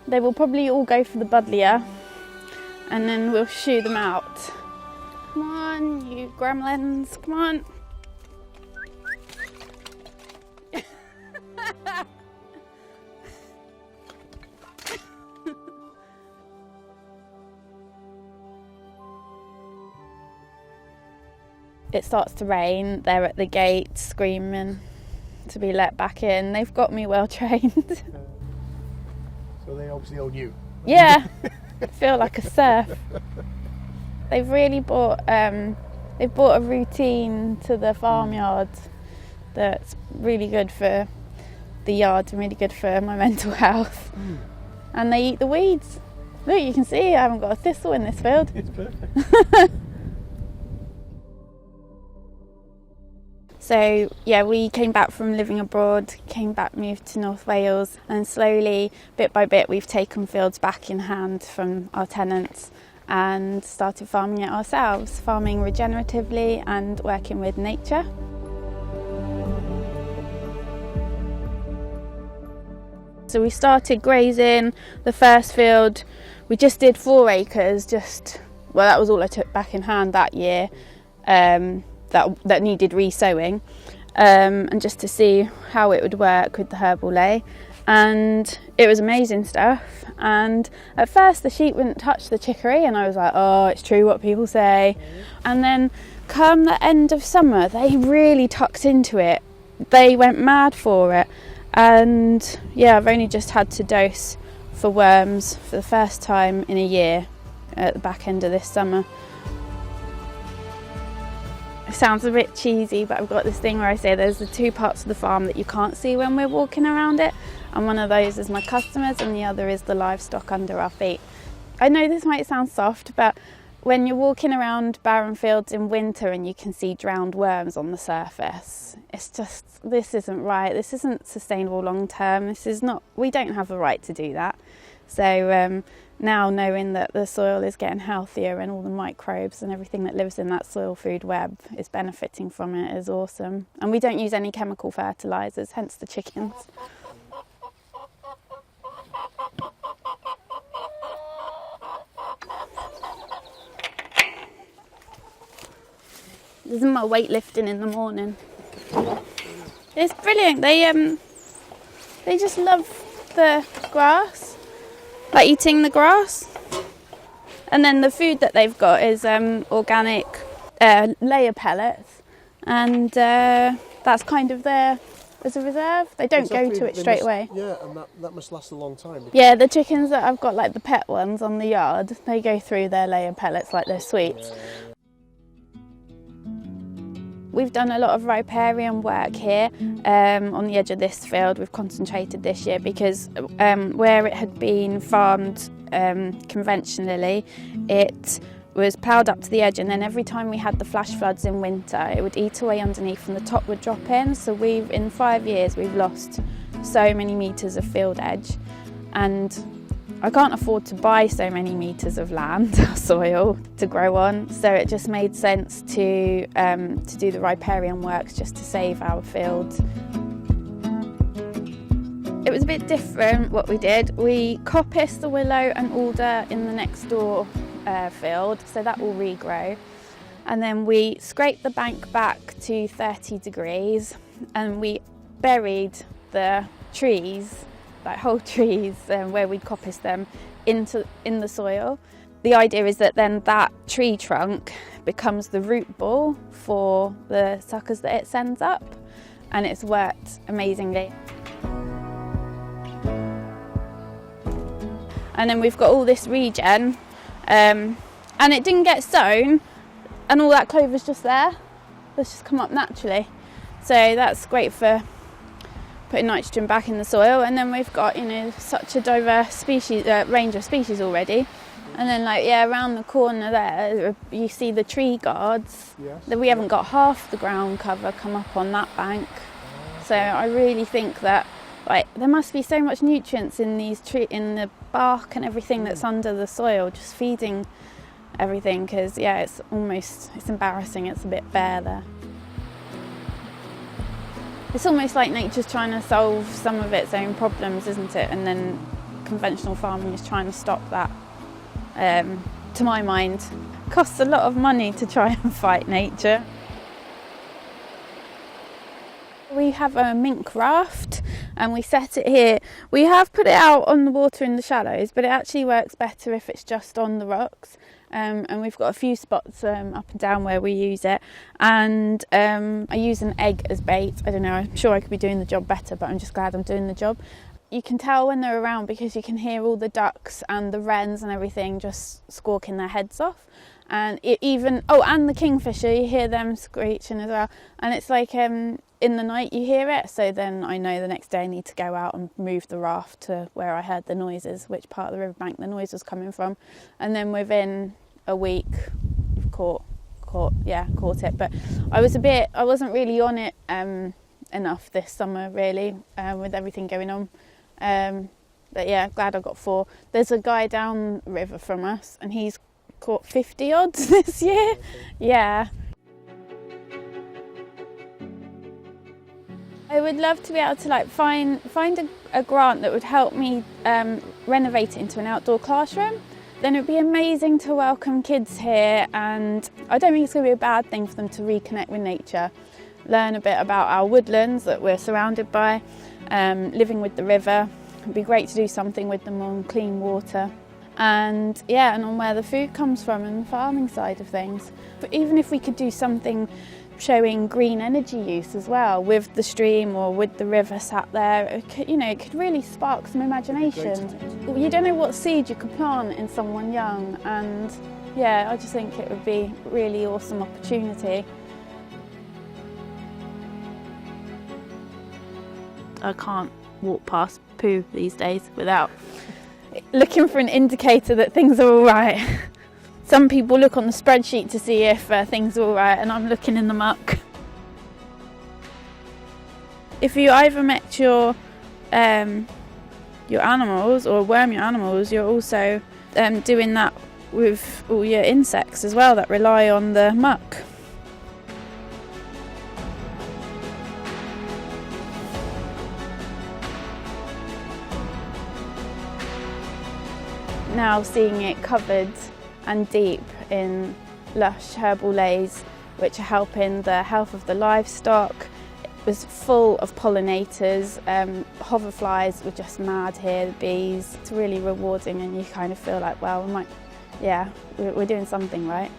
They will probably all go for the buddleia, and then we'll shoo them out. Come on, you gremlins, come on. It starts to rain, they're at the gate screaming to be let back in. They've got me well trained. So they obviously own you? Yeah, I feel like a serf. They've really brought a routine to the farmyard that's really good for the yard and really good for my mental health. And they eat the weeds. Look, you can see I haven't got a thistle in this field. It's perfect. So yeah, we came back from living abroad, moved to North Wales, and slowly, bit by bit, we've taken fields back in hand from our tenants and started farming it ourselves, farming regeneratively and working with nature. So we started grazing the first field. We just did 4 acres, well, that was all I took back in hand that year. That needed re-sowing, and just to see how it would work with the herbal ley, and it was amazing stuff. And at first the sheep wouldn't touch the chicory, and I was like, oh, it's true what people say. And then come the end of summer, they really tucked into it. They went mad for it, and yeah, I've only just had to dose for worms for the first time in a year at the back end of this summer. It sounds a bit cheesy, but I've got this thing where I say there's the 2 parts of the farm that you can't see when we're walking around it, and one of those is my customers and the other is the livestock under our feet. I know this might sound soft, but when you're walking around barren fields in winter and you can see drowned worms on the surface, it's just, this isn't right, this isn't sustainable long term, we don't have the right to do that. So now knowing that the soil is getting healthier and all the microbes and everything that lives in that soil food web is benefiting from it is awesome. And we don't use any chemical fertilisers, hence the chickens. This is my weightlifting in the morning. It's brilliant. They just love the grass. Like eating the grass, and then the food that they've got is organic layer pellets, and that's kind of there as a reserve. They don't go to it straight away. Yeah, and that must last a long time. Yeah, the chickens that I've got, like the pet ones on the yard, they go through their layer pellets like they're sweets. Yeah. We've done a lot of riparian work here on the edge of this field. We've concentrated this year because where it had been farmed conventionally, it was ploughed up to the edge, and then every time we had the flash floods in winter, it would eat away underneath and the top would drop in. So in 5 years, we've lost so many metres of field edge, and I can't afford to buy so many metres of land or soil to grow on, so it just made sense to do the riparian works just to save our fields. It was a bit different what we did. We coppiced the willow and alder in the next door field, so that will regrow. And then we scraped the bank back to 30 degrees and we buried the trees, like whole trees, where we'd coppiced them in the soil. The idea is that then that tree trunk becomes the root ball for the suckers that it sends up, and it's worked amazingly. And then we've got all this regen, and it didn't get sown, and all that clover's just there. It's just come up naturally. So that's great for putting nitrogen back in the soil. And then we've got, such a diverse species, range of species already. And then around the corner there, you see the tree guards. Yes. That we haven't got half the ground cover come up on that bank. So I really think that there must be so much nutrients in in the bark and everything that's under the soil, just feeding everything, because it's embarrassing, it's a bit bare there. It's almost like nature's trying to solve some of its own problems, isn't it? And then conventional farming is trying to stop that. To my mind, costs a lot of money to try and fight nature. We have a mink raft and we set it here. We have put it out on the water in the shallows, but it actually works better if it's just on the rocks. And we've got a few spots up and down where we use it. And I use an egg as bait. I don't know, I'm sure I could be doing the job better, but I'm just glad I'm doing the job. You can tell when they're around because you can hear all the ducks and the wrens and everything just squawking their heads off. And and the kingfisher, you hear them screeching as well. And it's like in the night you hear it, so then I know the next day I need to go out and move the raft to where I heard the noises, which part of the riverbank the noise was coming from. And then within a week, you've caught it. But I wasn't really on it enough this summer, really, with everything going on. But yeah, glad I got 4. There's a guy down river from us and he's caught 50 odds this year. Yeah. I would love to be able to find a grant that would help me renovate it into an outdoor classroom. Then it would be amazing to welcome kids here, and I don't think it's going to be a bad thing for them to reconnect with nature, learn a bit about our woodlands that we're surrounded by, living with the river. It'd be great to do something with them on clean water and on where the food comes from and the farming side of things. But even if we could do something showing green energy use as well with the stream or with the river sat there, it could really spark some imagination. You don't know what seed you could plant in someone young, and I just think it would be a really awesome opportunity. I can't walk past poo these days without looking for an indicator that things are all right. Some people look on the spreadsheet to see if things are all right, and I'm looking in the muck. If you either met your animals or worm your animals, you're also doing that with all your insects as well that rely on the muck. Now seeing it covered and deep in lush herbal lays which are helping the health of the livestock. It was full of pollinators, hoverflies were just mad here, the bees. It's really rewarding and you kind of feel like, well, we're doing something right.